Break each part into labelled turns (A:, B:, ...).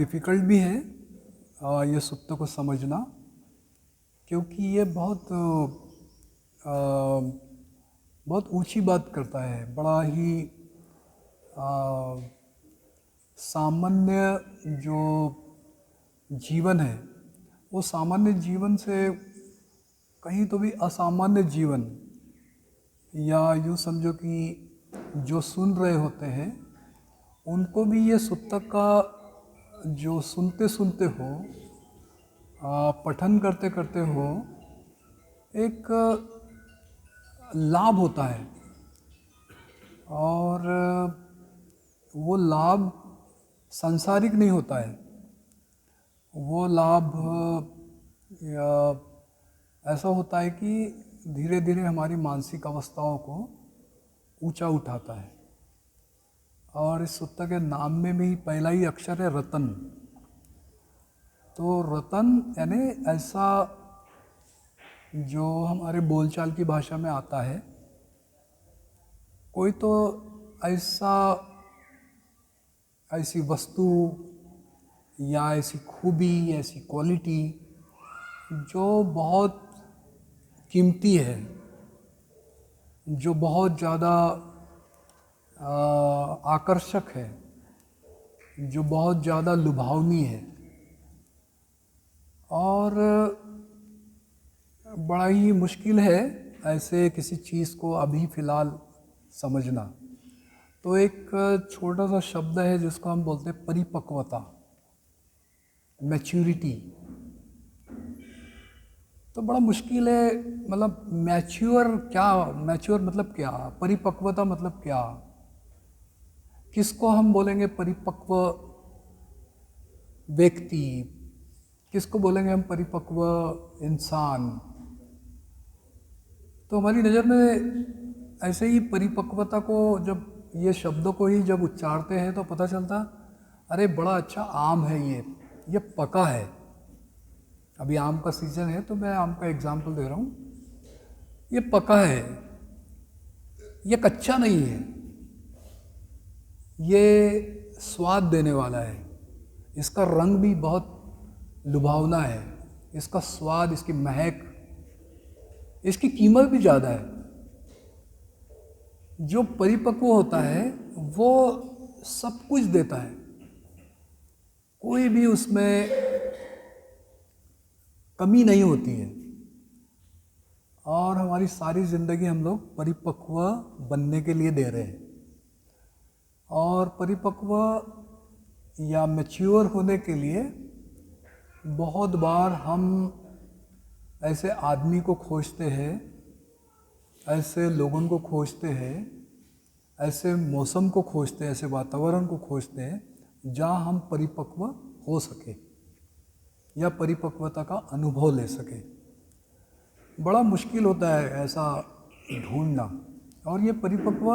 A: Difficult भी है ये सुत्त को समझना, क्योंकि ये बहुत ऊंची बात करता है। बड़ा ही सामान्य जो जीवन है, वो सामान्य जीवन से कहीं तो भी असामान्य जीवन, या यूँ समझो कि जो सुन रहे होते हैं उनको भी ये सुत्त का जो सुनते सुनते हो, पठन करते करते हो, एक लाभ होता है। और वो लाभ सांसारिक नहीं होता है, वो लाभ या ऐसा होता है कि धीरे धीरे हमारी मानसिक अवस्थाओं को ऊंचा उठाता है। और इस सुत्त के नाम में भी पहला ही अक्षर है रतन। तो रतन यानी ऐसा जो हमारे बोलचाल की भाषा में आता है, कोई तो ऐसी वस्तु या ऐसी खूबी, ऐसी क्वालिटी जो बहुत कीमती है, जो बहुत ज़्यादा आकर्षक है, जो बहुत ज़्यादा लुभावनी है, और बड़ा ही मुश्किल है ऐसे किसी चीज़ को अभी फ़िलहाल समझना। तो एक छोटा सा शब्द है जिसको हम बोलते हैं परिपक्वता, मैच्योरिटी। तो बड़ा मुश्किल है, मतलब मैच्योर मतलब क्या, परिपक्वता मतलब क्या, किसको हम बोलेंगे परिपक्व व्यक्ति, किसको बोलेंगे हम परिपक्व इंसान। तो हमारी नज़र में ऐसे ही परिपक्वता को, जब ये शब्दों को ही जब उच्चारते हैं तो पता चलता, अरे बड़ा अच्छा आम है ये पका है। अभी आम का सीज़न है तो मैं आम का एग्जाम्पल दे रहा हूँ। ये पका है, ये कच्चा नहीं है, ये स्वाद देने वाला है, इसका रंग भी बहुत लुभावना है, इसका स्वाद, इसकी महक, इसकी कीमत भी ज़्यादा है। जो परिपक्व होता है वो सब कुछ देता है, कोई भी उसमें कमी नहीं होती है। और हमारी सारी ज़िंदगी हम लोग परिपक्व बनने के लिए दे रहे हैं। और परिपक्व या मैच्योर होने के लिए बहुत बार हम ऐसे आदमी को खोजते हैं, ऐसे लोगों को खोजते हैं, ऐसे मौसम को खोजते हैं, ऐसे वातावरण को खोजते हैं जहाँ हम परिपक्व हो सके या परिपक्वता का अनुभव ले सके। बड़ा मुश्किल होता है ऐसा ढूंढना। और ये परिपक्व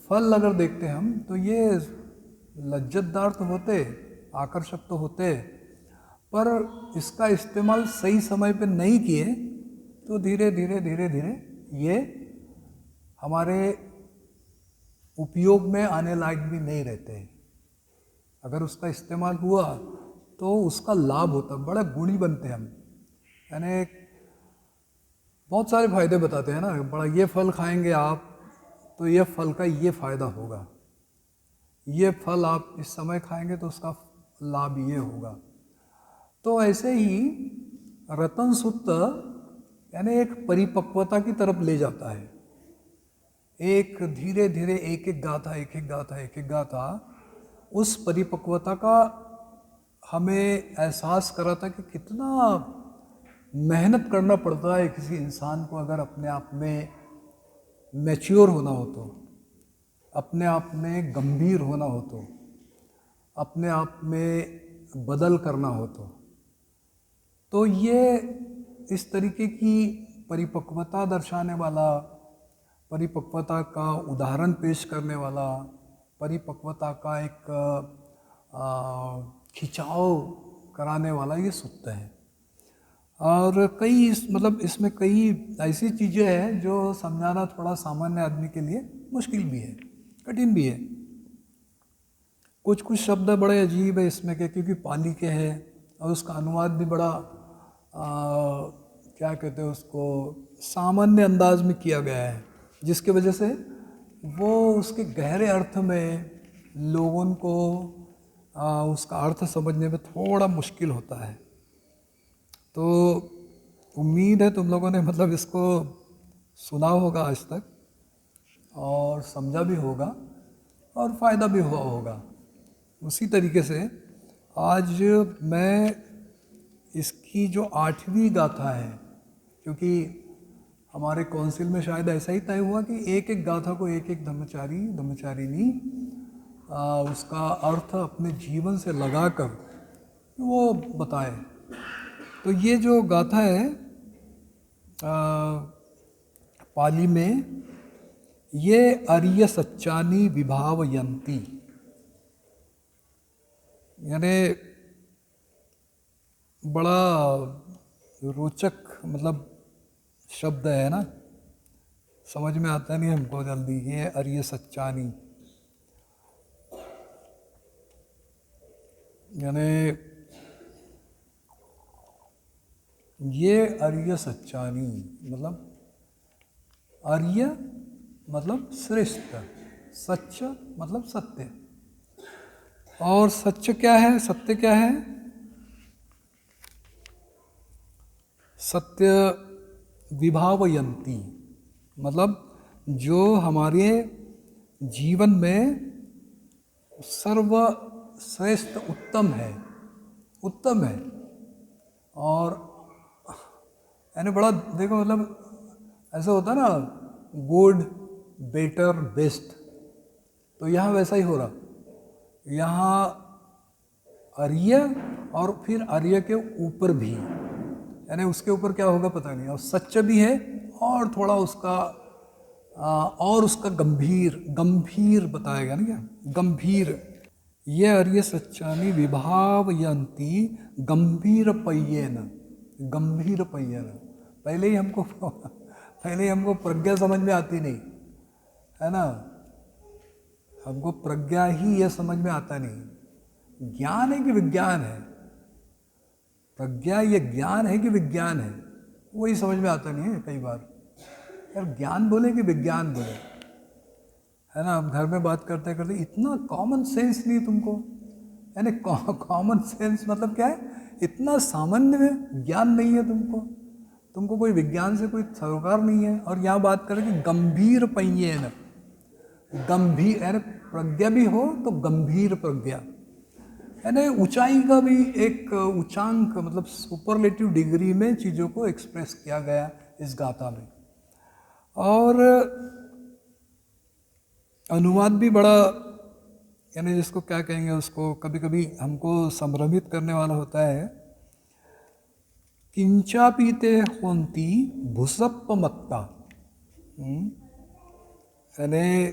A: फल अगर देखते हम तो ये लज्जतदार तो होते, आकर्षक तो होते, पर इसका इस्तेमाल सही समय पे नहीं किए तो धीरे धीरे ये हमारे उपयोग में आने लायक भी नहीं रहते। अगर उसका इस्तेमाल हुआ तो उसका लाभ होता, बड़ा गुणी बनते हम। यानी बहुत सारे फायदे बताते हैं ना, बड़ा ये फल खाएंगे आप तो ये फल का ये फ़ायदा होगा, ये फल आप इस समय खाएंगे तो उसका लाभ ये होगा। तो ऐसे ही रतन सुत्त यानी एक परिपक्वता की तरफ ले जाता है। एक धीरे धीरे एक एक गाथा उस परिपक्वता का हमें एहसास कराता कि कितना मेहनत करना पड़ता है किसी इंसान को अगर अपने आप में मैच्योर होना हो, तो अपने आप में गंभीर होना हो, तो अपने आप में बदल करना हो। तो ये इस तरीके की परिपक्वता दर्शाने वाला, परिपक्वता का उदाहरण पेश करने वाला, परिपक्वता का एक खिंचाव कराने वाला ये सुत्त है। और कई मतलब इसमें कई ऐसी चीज़ें हैं जो समझाना थोड़ा सामान्य आदमी के लिए मुश्किल भी है, कठिन भी है। कुछ कुछ शब्द बड़े अजीब है इसमें के, क्योंकि पाली के हैं और उसका अनुवाद भी बड़ा क्या कहते हैं उसको, सामान्य अंदाज में किया गया है, जिसके वजह से वो उसके गहरे अर्थ में लोगों को उसका अर्थ समझने में थोड़ा मुश्किल होता है। तो उम्मीद है तुम लोगों ने मतलब इसको सुना होगा आज तक और समझा भी होगा और फ़ायदा भी हुआ होगा। उसी तरीके से आज मैं इसकी जो 8वीं गाथा है, क्योंकि हमारे काउंसिल में शायद ऐसा ही तय हुआ कि एक एक गाथा को एक एक ब्रह्मचारिणी उसका अर्थ अपने जीवन से लगाकर वो बताए। तो ये जो गाथा है पाली में, ये अर्य सच्चानी विभावयंती, यानी बड़ा रोचक मतलब शब्द है ना, समझ में आता नहीं हमको जल्दी। ये अर्य सच्चानी यानी ये अर्य सच्चानी मतलब अर्य मतलब श्रेष्ठ, सच्च मतलब सत्य। और सच्च क्या है, सत्य क्या है? सत्य विभावयंती मतलब जो हमारे जीवन में सर्वश्रेष्ठ उत्तम है, उत्तम है। और यानी बड़ा देखो मतलब ऐसा होता है ना, गुड बेटर बेस्ट, तो यहाँ वैसा ही हो रहा। यहाँ अर्य और फिर अर्य के ऊपर भी, यानी उसके ऊपर क्या होगा पता नहीं, और सच्च भी है और थोड़ा उसका और उसका गंभीर बताएगा ना, क्या गंभीर। ये अर्य सच्चानी विभावयंती गंभीर पय्येन, गंभीर पय्येन। पहले ही हमको प्रज्ञा समझ में आती नहीं है ना, हमको प्रज्ञा ही यह समझ में आता नहीं। ज्ञान है कि विज्ञान है, प्रज्ञा ये ज्ञान है कि विज्ञान है, वही समझ में आता नहीं है कई बार। यार ज्ञान बोले कि विज्ञान बोले, है ना। हम घर में बात करते करते इतना कॉमन सेंस नहीं तुमको, यानी कॉमन सेंस मतलब क्या है, इतना सामान्य ज्ञान नहीं है तुमको कोई विज्ञान से कोई सरोकार नहीं है। और यहाँ बात करें कि गंभीर पय्येन, गंभीर यानी प्रज्ञा भी हो तो गंभीर प्रज्ञा, यानी ऊंचाई का भी एक उच्चांक मतलब सुपरलेटिव डिग्री में चीज़ों को एक्सप्रेस किया गया इस गाथा में। और अनुवाद भी बड़ा, यानी जिसको क्या कहेंगे, उसको कभी कभी हमको संभ्रमित करने वाला होता है। किंचापीते होंती भूसप्प मत्ता, यानी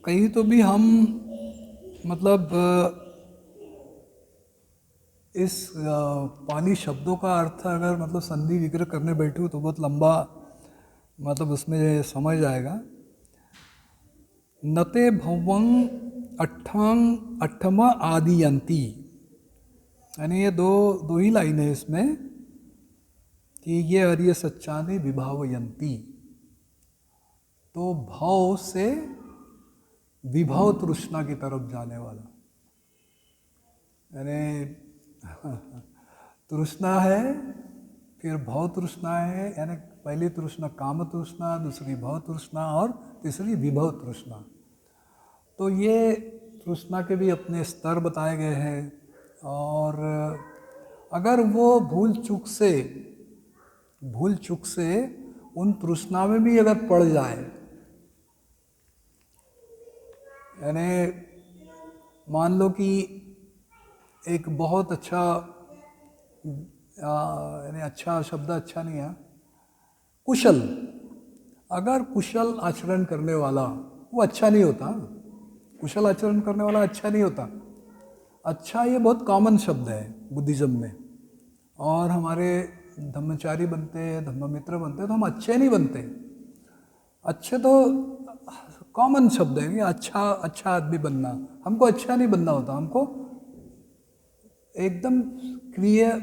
A: कहीं तो भी हम मतलब इस पाली शब्दों का अर्थ अगर मतलब संधि विग्रह करने बैठूँ तो बहुत लंबा मतलब उसमें समझ आएगा। नते भवंग अट्ठम आदियंती, यानी ये दो ही लाइन है इसमें कि ये अर्य सच्चानी विभावयंती, तो भाव से विभव तृष्णा की तरफ जाने वाला, यानी तृष्णा है फिर भव तृष्णा है, यानी पहली तृष्णा काम तृष्णा, दूसरी भव तृष्णा और तीसरी विभव तृष्णा। तो ये तृष्णा के भी अपने स्तर बताए गए हैं। और अगर वो भूल चूक से उन तृष्णा में भी अगर पड़ जाए, यानी मान लो कि एक बहुत अच्छा, यानी अच्छा शब्द अच्छा नहीं है, कुशल, अगर कुशल आचरण करने वाला वो अच्छा नहीं होता, कुशल आचरण करने वाला अच्छा नहीं होता। अच्छा ये बहुत कॉमन शब्द है बुद्धिज्म में, और हमारे धम्मचारी बनते हैं, धम्ममित्र बनते हैं तो हम अच्छे नहीं बनते, अच्छे तो कॉमन शब्द है कि अच्छा अच्छा आदमी बनना। हमको अच्छा नहीं बनना होता, हमको एकदम क्रिया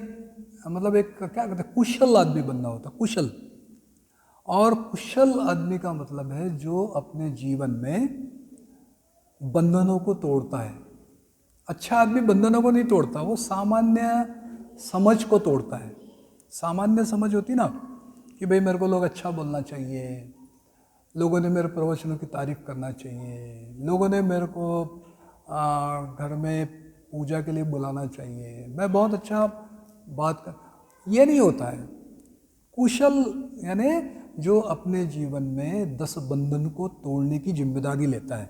A: मतलब एक क्या कहते हैं, कुशल आदमी बनना होता, कुशल। और कुशल आदमी का मतलब है जो अपने जीवन में बंधनों को तोड़ता है। अच्छा आदमी बंधनों को नहीं तोड़ता, वो सामान्य समझ को तोड़ता है। सामान्य समझ होती ना कि भाई मेरे को लोग अच्छा बोलना चाहिए, लोगों ने मेरे प्रवचनों की तारीफ करना चाहिए, लोगों ने मेरे को घर में पूजा के लिए बुलाना चाहिए, मैं बहुत अच्छा बात कर, ये नहीं होता है। कुशल यानी जो अपने जीवन में 10 बंधन को तोड़ने की जिम्मेदारी लेता है,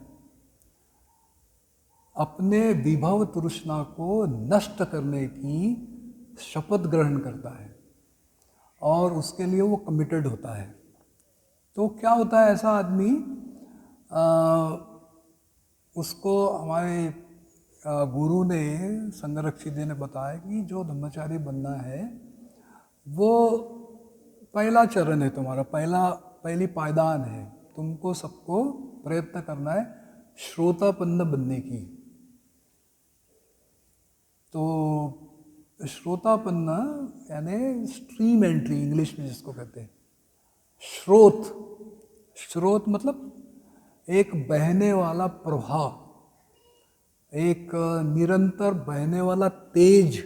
A: अपने विभव तृष्णा को नष्ट करने की शपथ ग्रहण करता है और उसके लिए वो कमिटेड होता है। तो क्या होता है, ऐसा आदमी उसको हमारे गुरु ने, संगरक्षित जी ने बताया कि जो ब्रह्मचारी बनना है वो पहला चरण है तुम्हारा, पहली पायदान है। तुमको सबको प्रयत्न करना है श्रोतापन्न बनने की। तो श्रोतापन्न यानी स्ट्रीम एंट्री इंग्लिश में जिसको कहते हैं। स्रोत मतलब एक बहने वाला प्रवाह, एक निरंतर बहने वाला तेज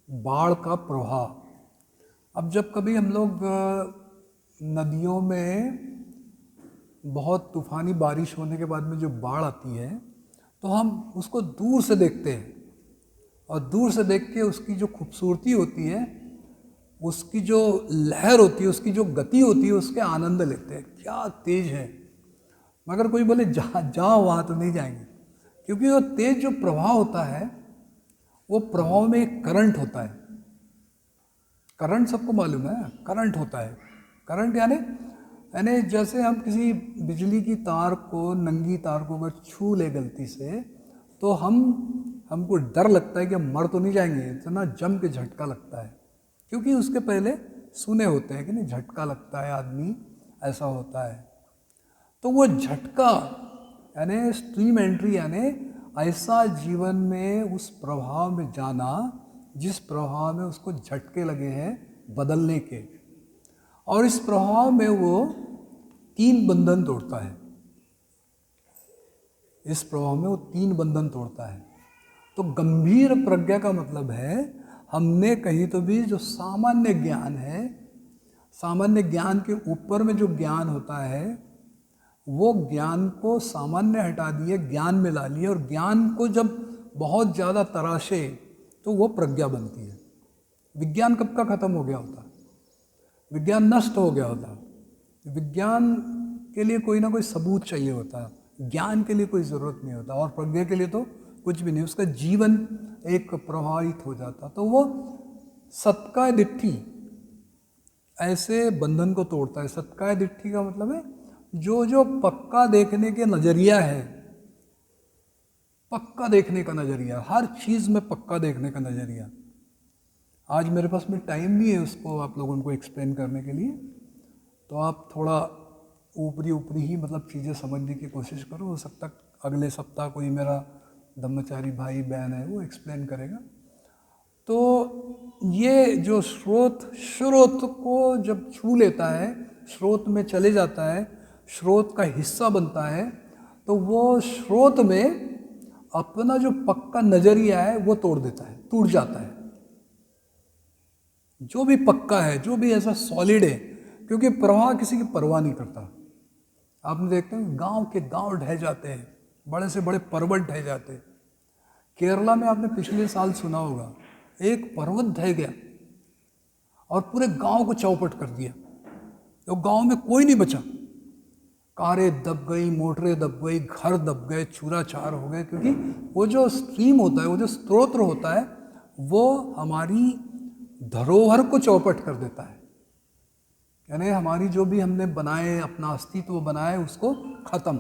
A: बाढ़ का प्रवाह। अब जब कभी हम लोग नदियों में बहुत तूफानी बारिश होने के बाद में जो बाढ़ आती है तो हम उसको दूर से देखते हैं, और दूर से देख के उसकी जो खूबसूरती होती है, उसकी जो लहर होती है, उसकी जो गति होती है, उसके आनंद लेते हैं, क्या तेज है। मगर कोई बोले जाओ वहाँ तो नहीं जाएंगे, क्योंकि वो तेज जो प्रवाह होता है वो प्रवाह में एक करंट होता है। करंट सबको मालूम है, करंट होता है। करंट यानी जैसे हम किसी बिजली की तार को, नंगी तार को अगर छू ले गलती से तो हमको डर लगता है कि हम मर तो नहीं जाएंगे, इतना जम के झटका लगता है, क्योंकि उसके पहले सुने होते हैं कि नहीं झटका लगता है आदमी, ऐसा होता है। तो वो झटका यानी स्ट्रीम एंट्री यानी ऐसा जीवन में उस प्रभाव में जाना जिस प्रभाव में उसको झटके लगे हैं बदलने के, और इस प्रभाव में वो 3 बंधन तोड़ता है। इस प्रभाव में वो 3 बंधन तोड़ता है। तो गंभीर प्रज्ञा का मतलब है हमने कहीं तो भी जो सामान्य ज्ञान है, सामान्य ज्ञान के ऊपर में जो ज्ञान होता है, वो ज्ञान को सामान्य हटा दिए, ज्ञान में ला लिए, और ज्ञान को जब बहुत ज़्यादा तराशे तो वो प्रज्ञा बनती है। विज्ञान कब का खत्म हो गया होता, विज्ञान नष्ट हो गया होता। विज्ञान के लिए कोई ना कोई सबूत चाहिए होता, ज्ञान के लिए कोई ज़रूरत नहीं होता, और प्रज्ञा के लिए तो कुछ भी नहीं, उसका जीवन एक प्रभावित हो जाता। तो वो सत्काय दिट्ठी ऐसे बंधन को तोड़ता है। सत्काय दिट्ठी का मतलब है जो पक्का देखने के नज़रिया है, पक्का देखने का नज़रिया, हर चीज़ में पक्का देखने का नज़रिया। आज मेरे पास में टाइम नहीं है उसको आप लोगों को एक्सप्लेन करने के लिए, तो आप थोड़ा ऊपरी ही मतलब चीज़ें समझने की कोशिश करो। हो सकता अगले सप्ताह कोई मेरा ब्रह्मचारी भाई बहन है वो एक्सप्लेन करेगा। तो ये जो स्रोत को जब छू लेता है, स्रोत में चले जाता है, स्रोत का हिस्सा बनता है, तो वो स्रोत में अपना जो पक्का नज़रिया है वो तोड़ देता है, टूट जाता है। जो भी पक्का है, जो भी ऐसा सॉलिड है, क्योंकि प्रवाह किसी की परवाह नहीं करता। आपने देखते हैं गांव के गांव ढह जाते हैं, बड़े से बड़े पर्वत ढह जाते हैं। केरला में आपने पिछले साल सुना होगा, एक पर्वत ढह गया और पूरे गांव को चौपट कर दिया, तो गांव में कोई नहीं बचा। कारें दब गई, मोटरें दब गई, घर दब गए, चूराचार हो गए, क्योंकि वो जो स्ट्रीम होता है, वो जो स्रोत होता है, वो हमारी धरोहर को चौपट कर देता है। यानी हमारी जो भी हमने बनाए, अपना अस्तित्व बनाए, उसको ख़त्म।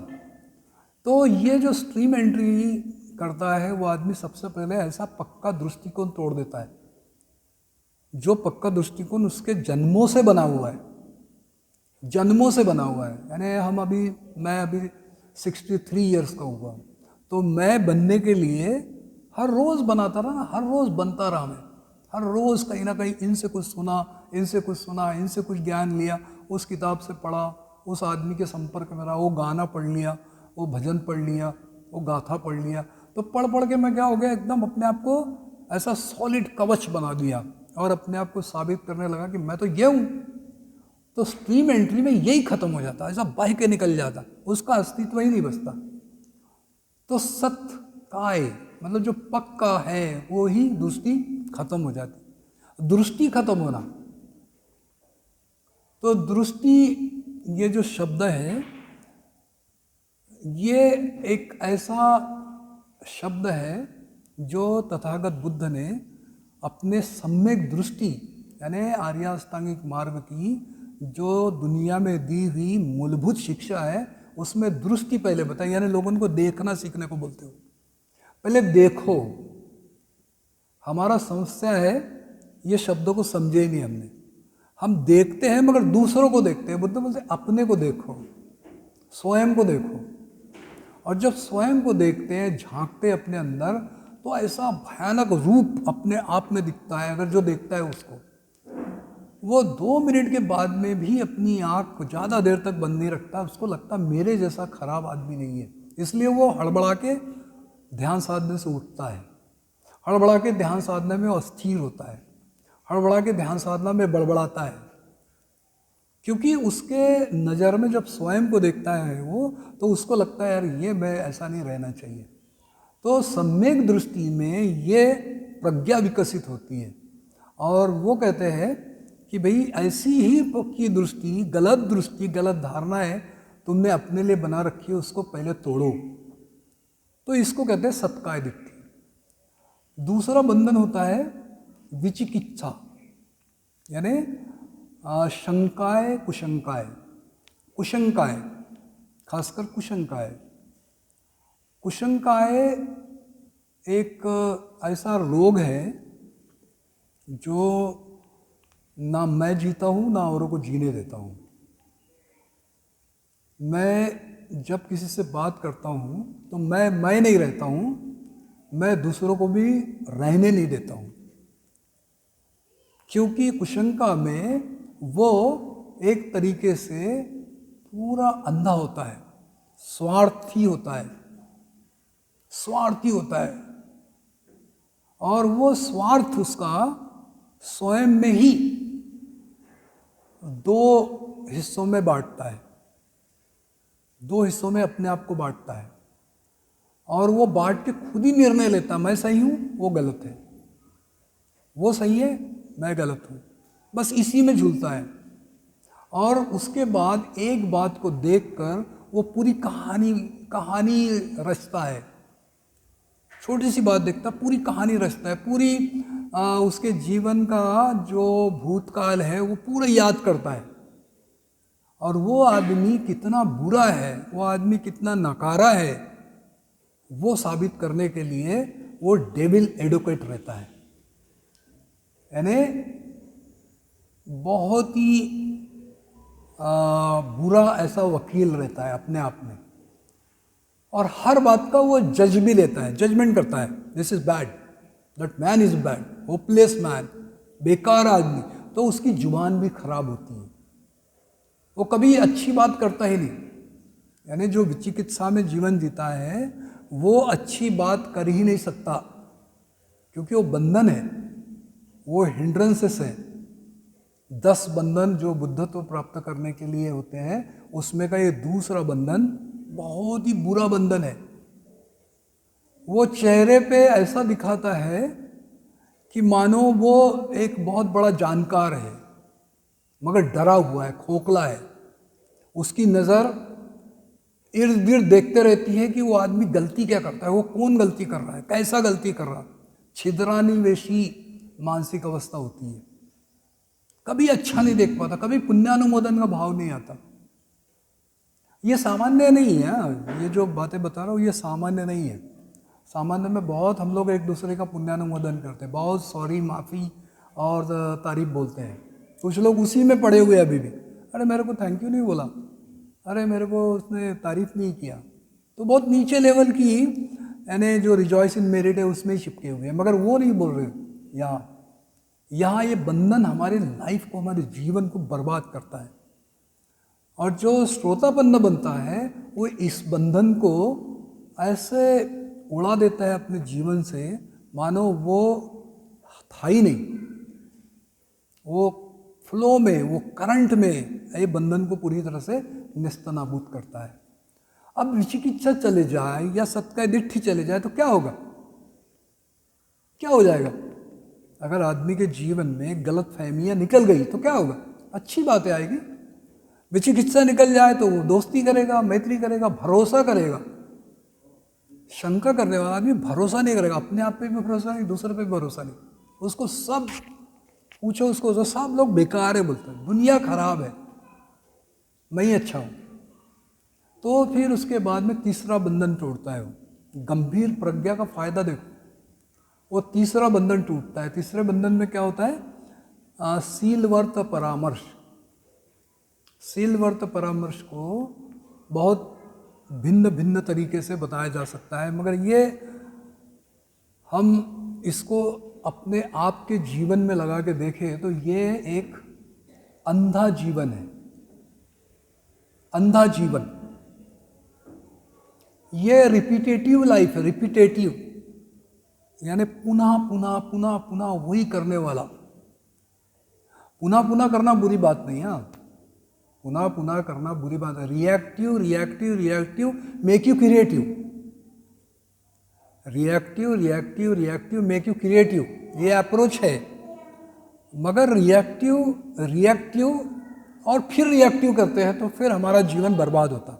A: तो ये जो स्ट्रीम एंट्री करता है वो आदमी सबसे पहले ऐसा पक्का दृष्टिकोण तोड़ देता है, जो पक्का दृष्टिकोण उसके जन्मों से बना हुआ है। जन्मों से बना हुआ है। यानी मैं अभी 63 ईयर्स का हुआ, तो मैं बनने के लिए हर रोज़ बनाता रहा ना, हर रोज़ बनता रहा मैं। हर रोज़ कहीं ना कहीं इनसे कुछ सुना, इनसे कुछ सुना, इनसे कुछ ज्ञान लिया, उस किताब से पढ़ा, उस आदमी के संपर्क में रहा, वो गाना पढ़ लिया, वो भजन पढ़ लिया, वो गाथा पढ़ लिया। तो पढ़ पढ़ के मैं क्या हो गया, एकदम अपने आप को ऐसा सॉलिड कवच बना दिया और अपने आप को साबित करने लगा कि मैं तो ये हूँ। तो स्ट्रीम एंट्री में यही खत्म हो जाता, ऐसा बह के निकल जाता, उसका अस्तित्व ही नहीं बचता। तो सत्य काय मतलब जो पक्का है वो ही दृष्टि खत्म हो जाती, दृष्टि खत्म होना। तो दृष्टि ये जो शब्द है, ये एक ऐसा शब्द है जो तथागत बुद्ध ने अपने सम्यक दृष्टि यानी आर्याष्टांगिक मार्ग की जो दुनिया में दी हुई मूलभूत शिक्षा है उसमें दृष्टि पहले बताई। यानी लोगों को देखना सीखने को बोलते हो, पहले देखो। हमारा समस्या है ये शब्दों को समझे ही नहीं हमने। हम देखते हैं मगर दूसरों को देखते हैं। बुद्ध बोलते अपने को देखो, स्वयं को देखो। और जब स्वयं को देखते हैं, झांकते अपने अंदर, तो ऐसा भयानक रूप अपने आप में दिखता है। अगर जो देखता है उसको, वो 2 मिनट के बाद में भी अपनी आँख को ज़्यादा देर तक बंद नहीं रखता। उसको लगता मेरे जैसा खराब आदमी नहीं है, इसलिए वो हड़बड़ा के ध्यान साधने से उठता है, हड़बड़ा के ध्यान साधने में अस्थिर होता है, हड़बड़ा के ध्यान साधना में बड़बड़ाता है। क्योंकि उसके नज़र में जब स्वयं को देखता है वो, तो उसको लगता है यार ये मैं ऐसा नहीं रहना चाहिए। तो सम्यक दृष्टि में ये प्रज्ञा विकसित होती है। और वो कहते हैं कि भाई ऐसी ही की दृष्टि, गलत धारणा है तुमने अपने लिए बना रखी है, उसको पहले तोड़ो। तो इसको कहते हैं सत्काय दिट्ठी। दूसरा बंधन होता है विचिकित्सा, यानी शंकाय कुशंकाय। कुशंकाय, खासकर कुशंकाय। कुशंकाय एक ऐसा रोग है जो ना मैं जीता हूँ ना औरों को जीने देता हूँ। मैं जब किसी से बात करता हूँ तो मैं नहीं रहता हूँ, मैं दूसरों को भी रहने नहीं देता हूँ। क्योंकि कुशंका में वो एक तरीके से पूरा अंधा होता है, स्वार्थी होता है, स्वार्थी होता है। और वो स्वार्थ उसका स्वयं में ही 2 हिस्सों में बांटता है, 2 हिस्सों में अपने आप को बांटता है। और वो बांट के खुद ही निर्णय लेता, मैं सही हूँ वो गलत है, वो सही है मैं गलत हूँ, बस इसी में झूलता है। और उसके बाद एक बात को देखकर वो पूरी कहानी रचता है। छोटी सी बात देखता पूरी कहानी रचता है, पूरी उसके जीवन का जो भूतकाल है वो पूरा याद करता है। और वो आदमी कितना बुरा है, वो आदमी कितना नकारा है, वो साबित करने के लिए वो डेविल एडवोकेट रहता है। यानी बहुत ही बुरा ऐसा वकील रहता है अपने आप में। और हर बात का वो जज भी लेता है, जजमेंट करता है, this is bad, that man is bad, hopeless man, बेकार आदमी। तो उसकी जुबान भी खराब होती है, वो कभी अच्छी बात करता ही नहीं। यानी जो विचिकित्सा में जीवन जीता है वो अच्छी बात कर ही नहीं सकता, क्योंकि वो बंधन है, वो हिंड्रेंसेस है। 10 बंधन जो बुद्धत्व प्राप्त करने के लिए होते हैं, उसमें का ये दूसरा बंधन बहुत ही बुरा बंधन है। वो चेहरे पे ऐसा दिखाता है कि मानो वो एक बहुत बड़ा जानकार है, मगर डरा हुआ है, खोखला है। उसकी नज़र इर्द गिर्द देखते रहती है कि वो आदमी गलती क्या करता है, वो कौन गलती कर रहा है, कैसा गलती कर रहा है। छिद्रानिवेशी मानसिक अवस्था होती है, कभी अच्छा नहीं देख पाता, कभी पुण्यानुमोदन का भाव नहीं आता। ये सामान्य नहीं है, ये जो बातें बता रहा हूँ ये सामान्य नहीं है। सामान्य में बहुत हम लोग एक दूसरे का पुण्यानुमोदन करते हैं, बहुत सॉरी, माफ़ी और तारीफ बोलते हैं। कुछ लोग उसी में पड़े हुए अभी भी, अरे मेरे को थैंक यू नहीं बोला, अरे मेरे को उसने तारीफ नहीं किया। तो बहुत नीचे लेवल की यानी जो रिजॉइस इन मेरिट है उसमें ही चिपके हुए हैं, मगर वो नहीं बोल रहे। यहाँ ये बंधन हमारे लाइफ को, हमारे जीवन को बर्बाद करता है। और जो श्रोतापन्न बनता है वो इस बंधन को ऐसे उड़ा देता है अपने जीवन से, मानो वो था ही नहीं। वो फ्लो में, वो करंट में ये बंधन को पूरी तरह से नेस्तनाबूद करता है। अब विचिकित्सा चले जाए या सत्य दिट्ठी चले जाए तो क्या होगा? क्या हो जाएगा? अगर आदमी के जीवन में गलत फहमियाँ निकल गई तो क्या होगा? अच्छी बातें आएगी। विचिकित्सा निकल जाए तो वो दोस्ती करेगा, मैत्री करेगा, भरोसा करेगा। शंका करने वाला आदमी भरोसा नहीं करेगा, अपने आप पे भी भरोसा नहीं, दूसरे पे भी भरोसा नहीं। उसको सब पूछो, उसको तो सब लोग बेकार है बोलते हैं, दुनिया खराब है, मैं ही अच्छा हूँ। तो फिर उसके बाद में तीसरा बंधन टूटता है। वो गंभीर प्रज्ञा का फायदा देखो, वो तीसरा बंधन टूटता है। तीसरे बंधन में क्या होता है? शीलवर्त परामर्श। शीलवर्त परामर्श को बहुत भिन्न भिन्न तरीके से बताया जा सकता है, मगर ये हम इसको अपने आप के जीवन में लगा के देखें तो ये एक अंधा जीवन है। अंधा जीवन, ये रिपीटेटिव लाइफ है। रिपीटेटिव यानी पुनः पुनः पुनः पुनः वही करने वाला। पुनः पुनः करना बुरी बात नहीं है, पुनः पुनः करना बुरी बात है। Reactive reactive reactive make you creative. Reactive reactive reactive make you creative, ये अप्रोच है। मगर रिएक्टिव रिएक्टिव और फिर रिएक्टिव करते हैं तो फिर हमारा जीवन बर्बाद होता।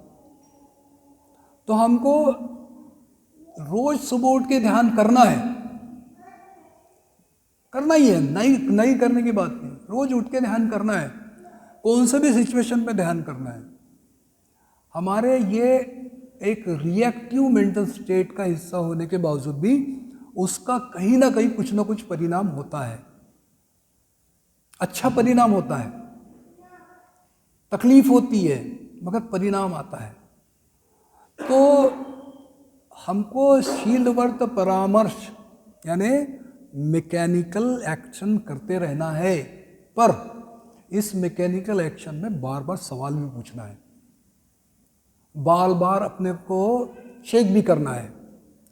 A: तो हमको रोज सुबह उठ के ध्यान करना है, करना ही है, नहीं करने की बात नहीं। रोज उठ के ध्यान करना है, कौन से भी सिचुएशन पे ध्यान करना है। हमारे ये एक रिएक्टिव मेंटल स्टेट का हिस्सा होने के बावजूद भी उसका कहीं ना कहीं कुछ ना कुछ परिणाम होता है, अच्छा परिणाम होता है। तकलीफ होती है मगर परिणाम आता है। तो हमको शीलवर्त परामर्श यानी मैकेनिकल एक्शन करते रहना है, पर इस मैकेनिकल एक्शन में बार बार सवाल भी पूछना है, बार बार अपने को चेक भी करना है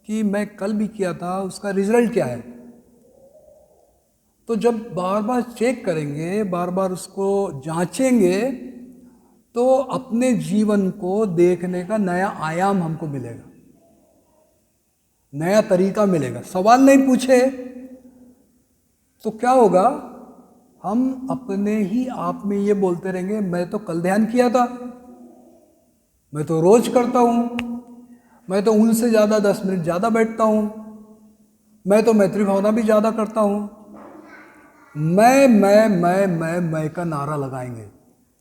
A: कि मैं कल भी किया था, उसका रिजल्ट क्या है। तो जब बार बार चेक करेंगे, बार बार उसको जांचेंगे, तो अपने जीवन को देखने का नया आयाम हमको मिलेगा, नया तरीका मिलेगा। सवाल नहीं पूछे तो क्या होगा? हम अपने ही आप में ये बोलते रहेंगे, मैं तो कल ध्यान किया था, मैं तो रोज करता हूँ, मैं तो उनसे ज़्यादा 10 मिनट ज़्यादा बैठता हूँ, मैं तो मैत्री भावना भी ज़्यादा करता हूँ। मैं का नारा लगाएंगे।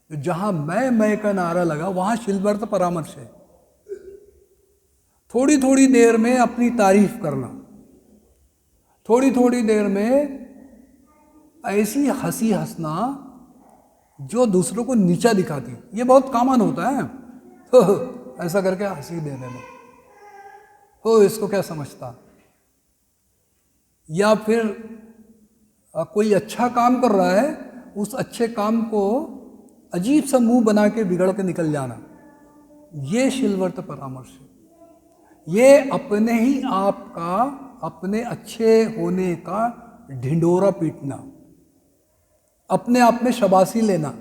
A: जहाँ मैं का नारा लगा वहाँ शीलवर्त परामर्श है। थोड़ी थोड़ी देर में अपनी तारीफ करना, थोड़ी थोड़ी देर में ऐसी हंसी हंसना जो दूसरों को नीचा दिखाती। ये बहुत कॉमन होता है, तो ऐसा करके हंसी दे देना, हो इसको क्या समझता। या फिर कोई अच्छा काम कर रहा है, उस अच्छे काम को अजीब सा मुंह बना के बिगड़ के निकल जाना, ये शीलवर्त परामर्श है। ये अपने ही आप का, अपने अच्छे होने का ढिंडोरा पीटना, अपने आप में शाबाशी लेना।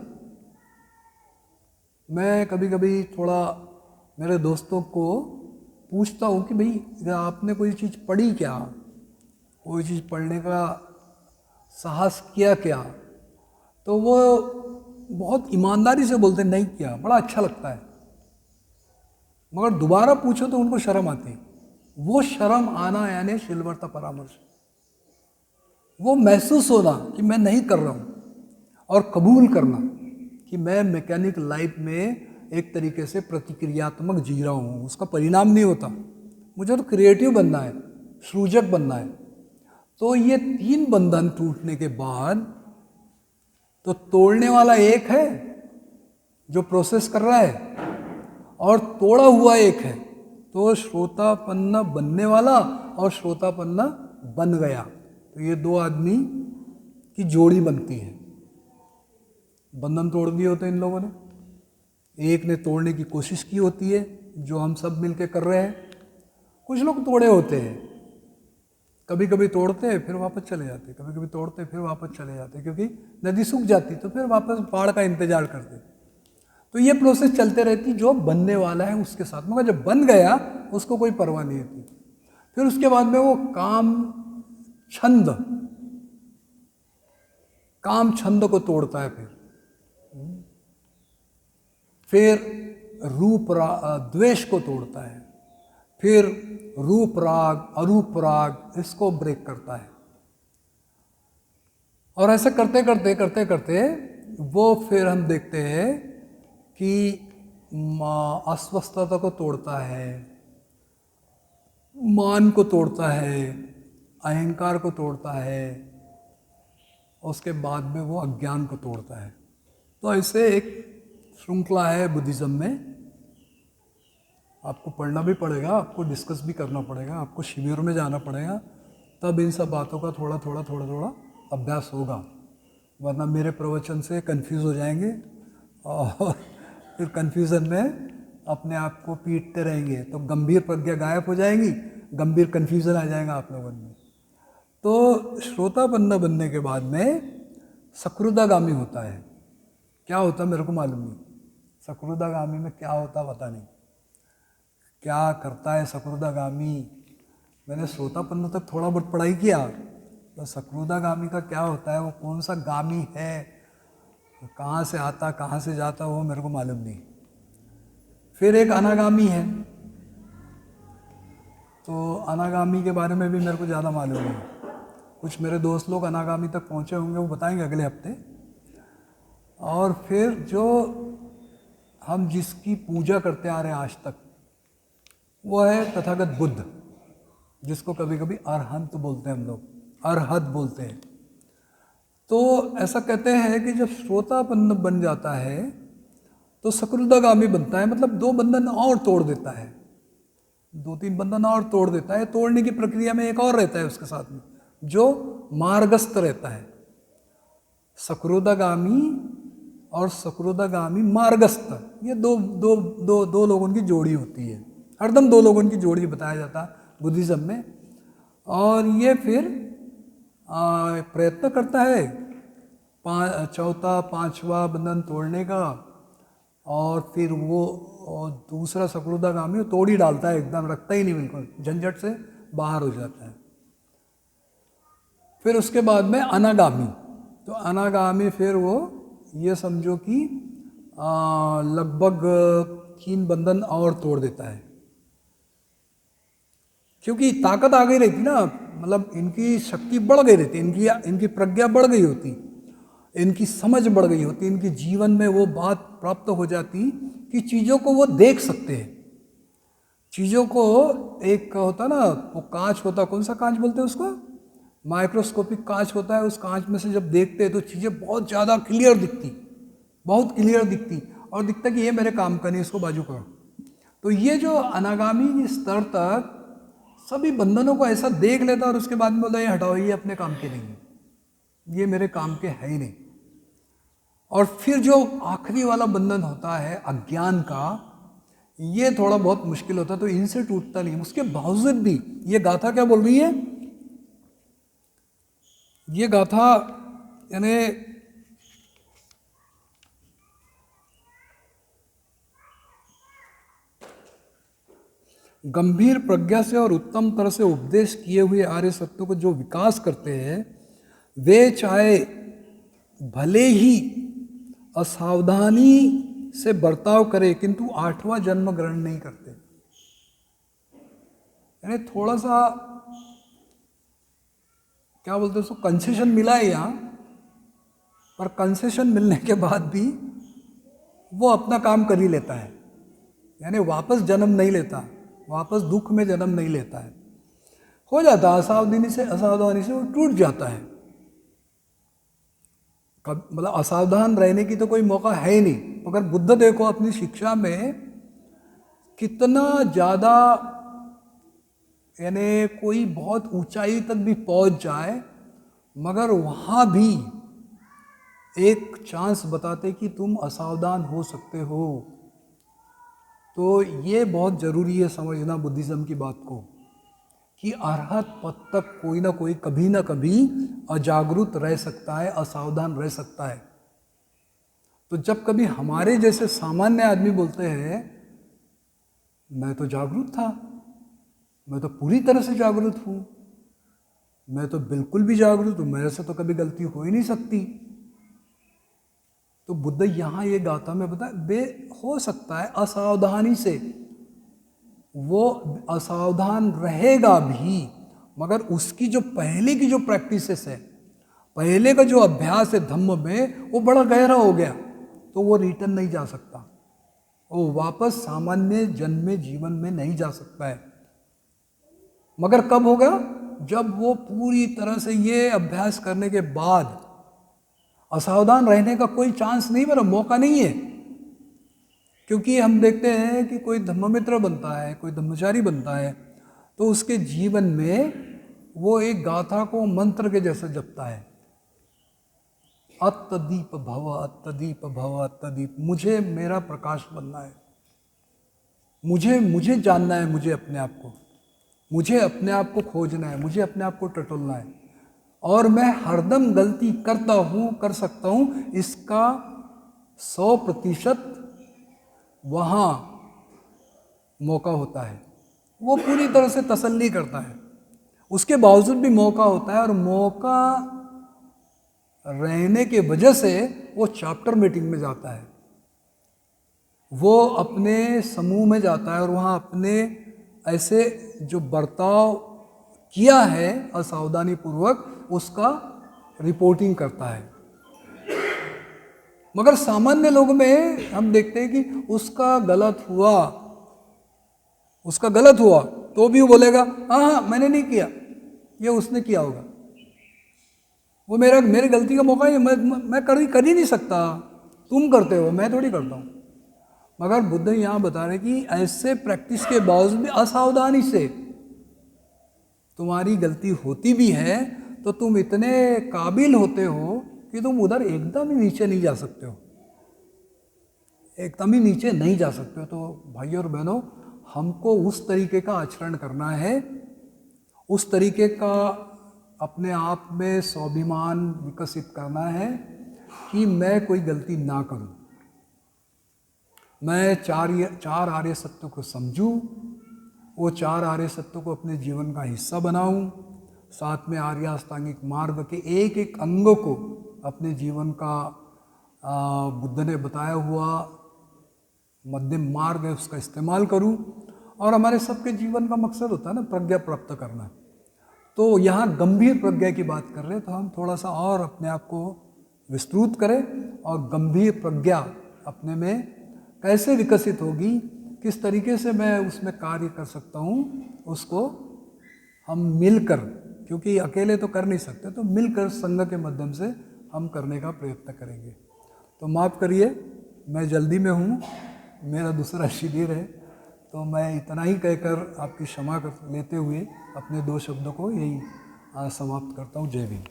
A: मैं कभी कभी थोड़ा मेरे दोस्तों को पूछता हूँ कि भाई आपने कोई चीज़ पढ़ी क्या, कोई चीज़ पढ़ने का साहस किया क्या? तो वो बहुत ईमानदारी से बोलते नहीं किया। बड़ा अच्छा लगता है, मगर दोबारा पूछो तो उनको शर्म आती है। वो शर्म आना यानी शीलवर्त परामर्श। वो महसूस होना कि मैं नहीं कर रहा हूँ, और कबूल करना कि मैं मैकेनिक लाइफ में एक तरीके से प्रतिक्रियात्मक जी रहा हूँ, उसका परिणाम नहीं होता। मुझे तो क्रिएटिव बनना है, सृजक बनना है। तो ये 3 बंधन टूटने के बाद तो तोड़ने वाला एक है जो प्रोसेस कर रहा है, और तोड़ा हुआ एक है, तो श्रोतापन्न बनने वाला और श्रोतापन्न बन गया, तो ये दो आदमी की जोड़ी बनती है। बंधन तोड़ दिए होते हैं इन लोगों ने, एक ने तोड़ने की कोशिश की होती है, जो हम सब मिलके कर रहे हैं। कुछ लोग तोड़े होते हैं, कभी कभी तोड़ते हैं फिर वापस चले जाते, कभी कभी तोड़ते हैं फिर वापस चले जाते, क्योंकि नदी सूख जाती तो फिर वापस बाढ़ का इंतजार करते। तो ये प्रोसेस चलते रहती जो बनने वाला है उसके साथ, मगर जब बन गया उसको कोई परवाह नहीं होती। फिर उसके बाद में वो काम छंद को तोड़ता है, फिर द्वेष को तोड़ता है, फिर रूप राग अरूप राग इसको ब्रेक करता है। और ऐसे करते करते करते करते वो फिर हम देखते हैं कि अस्वस्थता को तोड़ता है, मान को तोड़ता है, अहंकार को तोड़ता है, उसके बाद में वो अज्ञान को तोड़ता है। तो ऐसे एक श्रृंखला है बुद्धिज्म में। आपको पढ़ना भी पड़ेगा, आपको डिस्कस भी करना पड़ेगा, आपको शिविर में जाना पड़ेगा, तब इन सब बातों का थोड़ा थोड़ा अभ्यास होगा, वरना मेरे प्रवचन से कंफ्यूज हो जाएंगे और फिर कंफ्यूजन में अपने आप को पीटते रहेंगे, तो गंभीर प्रज्ञा गायब हो जाएगी, गंभीर कंफ्यूजन आ जाएगा आप लोगों में। तो श्रोतापन्न बनने के बाद में सकृदागामी होता है। क्या होता मेरे को मालूम नहीं, सकृदागामी में क्या होता पता नहीं, क्या करता है सकृदागामी। मैंने श्रोतापन्न तक थोड़ा बहुत पढ़ाई किया, तो सकृदागामी का क्या होता है, वो कौन सा गामी है, कहाँ से आता कहाँ से जाता, वो मेरे को मालूम नहीं। फिर एक अनागामी है, तो अनागामी के बारे में भी मेरे को ज़्यादा मालूम नहीं। कुछ मेरे दोस्त लोग अनागामी तक पहुँचे होंगे, वो बताएंगे अगले हफ्ते। और फिर जो हम जिसकी पूजा करते आ रहे हैं आज तक, वो है तथागत बुद्ध, जिसको कभी कभी अरहंत बोलते हैं हम लोग, अरहत बोलते हैं। तो ऐसा कहते हैं कि जब श्रोतापन्न बन जाता है तो सकृदागामी बनता है, मतलब दो बंधन और तोड़ देता है, 2-3 बंधन और तोड़ देता है। तोड़ने की प्रक्रिया में एक और रहता है उसके साथ में, जो मार्गस्थ रहता है। सकृदागामी और सकृदागामी मार्गस्थ, ये दो लोगों की जोड़ी होती है, हरदम 2 लोगों की जोड़ी बताया जाता है बुद्धिज्म में। और ये फिर प्रयत्न करता है चौथा 5वां बंधन तोड़ने का, और फिर वो दूसरा सकृदागामी तोड़ ही डालता है, एकदम रखता ही नहीं, बिल्कुल झंझट से बाहर हो जाता है। फिर उसके बाद में अनागामी, तो अनागामी फिर वो ये समझो कि लगभग 3 बंधन और तोड़ देता है, क्योंकि ताकत आ गई रहती ना, मतलब इनकी शक्ति बढ़ गई रहती, इनकी प्रज्ञा बढ़ गई होती, इनकी समझ बढ़ गई होती, इनके जीवन में वो बात प्राप्त हो जाती कि चीज़ों को वो देख सकते हैं। चीज़ों को, एक होता ना वो कांच होता, कौन सा कांच बोलते हैं उसको, माइक्रोस्कोपिक कांच होता है, उस कांच में से जब देखते हैं तो चीज़ें बहुत ज़्यादा क्लियर दिखती, बहुत क्लियर दिखती, और दिखता कि ये मेरे काम का नहीं, इसको बाजू करो। तो ये जो अनागामी स्तर तक सभी बंधनों को ऐसा देख लेता और उसके बाद में बोलता ये हटाओ, ये अपने काम के नहीं है, ये मेरे काम के है ही नहीं। और फिर जो आखिरी वाला बंधन होता है अज्ञान का, ये थोड़ा बहुत मुश्किल होता है, तो इनसे टूटता नहीं। उसके बावजूद भी ये गाथा क्या बोल रही है, ये गाथा यानी गंभीर प्रज्ञा से और उत्तम तरह से उपदेश किए हुए आर्य सत्यों को जो विकास करते हैं, वे चाहे भले ही असावधानी से बर्ताव करे, किंतु 8वां जन्म ग्रहण नहीं करते। यानी थोड़ा सा क्या बोलते हैं उसको, कंसेशन मिला है यहाँ, पर कंसेशन मिलने के बाद भी वो अपना काम कर ही लेता है, यानी वापस जन्म नहीं लेता, वापस दुख में जन्म नहीं लेता है। हो जाता है असावधानी से वो टूट जाता है। मतलब असावधान रहने की तो कोई मौका है ही नहीं, मगर बुद्ध देखो अपनी शिक्षा में कितना ज़्यादा, यानी कोई बहुत ऊंचाई तक भी पहुंच जाए मगर वहाँ भी एक चांस बताते कि तुम असावधान हो सकते हो। तो ये बहुत ज़रूरी है समझना बुद्धिज़्म की बात को, कि अरहत पद तक कोई ना कभी अजागरूक रह सकता है, असावधान रह सकता है। तो जब कभी हमारे जैसे सामान्य आदमी बोलते हैं मैं तो जागरूक था, मैं तो पूरी तरह से जागरूक हूँ, मैं तो बिल्कुल भी जागरूक हूँ, मेरे से तो कभी गलती हो ही नहीं सकती, तो बुद्ध यहाँ ये गाथा में बता बे हो सकता है असावधानी से वो असावधान रहेगा भी, मगर उसकी जो पहले की जो प्रैक्टिसेस है, पहले का जो अभ्यास है धम्म में, वो बड़ा गहरा हो गया, तो वो रिटर्न नहीं जा सकता, वो वापस सामान्य जन्म में जीवन में नहीं जा सकता है। मगर कब होगा? जब वो पूरी तरह से ये अभ्यास करने के बाद असावधान रहने का कोई चांस नहीं, मेरा मौका नहीं है। क्योंकि हम देखते हैं कि कोई धम्ममित्र बनता है, कोई धम्मचारी बनता है, तो उसके जीवन में वो एक गाथा को मंत्र के जैसे जपता है, अत्तदीप भव, अत्तदीप भव, अत्तदीप। मुझे मेरा प्रकाश बनना है, मुझे जानना है, मुझे अपने आप को खोजना है, मुझे अपने आप को टटोलना है, और मैं हरदम गलती करता हूँ, कर सकता हूँ, इसका 100% वहाँ मौका होता है। वो पूरी तरह से तसल्ली करता है, उसके बावजूद भी मौका होता है, और मौका रहने के वजह से वो चैप्टर मीटिंग में जाता है, वो अपने समूह में जाता है, और वहाँ अपने ऐसे जो बर्ताव किया है असावधानी पूर्वक उसका रिपोर्टिंग करता है। मगर सामान्य लोग में हम देखते हैं कि उसका गलत हुआ तो भी वो बोलेगा हाँ मैंने नहीं किया, ये उसने किया होगा, वो मेरी गलती का मौका ही, मैं कर ही नहीं सकता, तुम करते हो, मैं थोड़ी करता हूँ। मगर बुद्ध यहाँ बता रहे कि ऐसे प्रैक्टिस के बावजूद भी असावधानी से तुम्हारी गलती होती भी है, तो तुम इतने काबिल होते हो कि तुम उधर एकदम ही नीचे नहीं जा सकते हो, एकदम ही नीचे नहीं जा सकते हो। तो भाइयों और बहनों, हमको उस तरीके का आचरण करना है, उस तरीके का अपने आप में स्वाभिमान विकसित करना है कि मैं कोई गलती ना करूं, मैं चार आर्य सत्य को समझूं, वो 4 आर्य सत्य को अपने जीवन का हिस्सा बनाऊं, साथ में आर्य अष्टांगिक मार्ग के एक एक अंग को अपने जीवन का बुद्ध ने बताया हुआ मध्यम मार्ग है उसका इस्तेमाल करूं। और हमारे सबके जीवन का मकसद होता है ना प्रज्ञा प्राप्त करना। तो यहाँ गंभीर प्रज्ञा की बात कर रहे हैं, तो हम थोड़ा सा और अपने आप को विस्तृत करें, और गंभीर प्रज्ञा अपने में कैसे विकसित होगी, किस तरीके से मैं उसमें कार्य कर सकता हूँ, उसको हम मिलकर, क्योंकि अकेले तो कर नहीं सकते, तो मिलकर संघ के माध्यम से हम करने का प्रयत्न करेंगे। तो माफ़ करिए, मैं जल्दी में हूँ, मेरा दूसरा शिविर है, तो मैं इतना ही कहकर आपकी क्षमा लेते हुए अपने 2 शब्दों को यही समाप्त करता हूँ। जय भीम।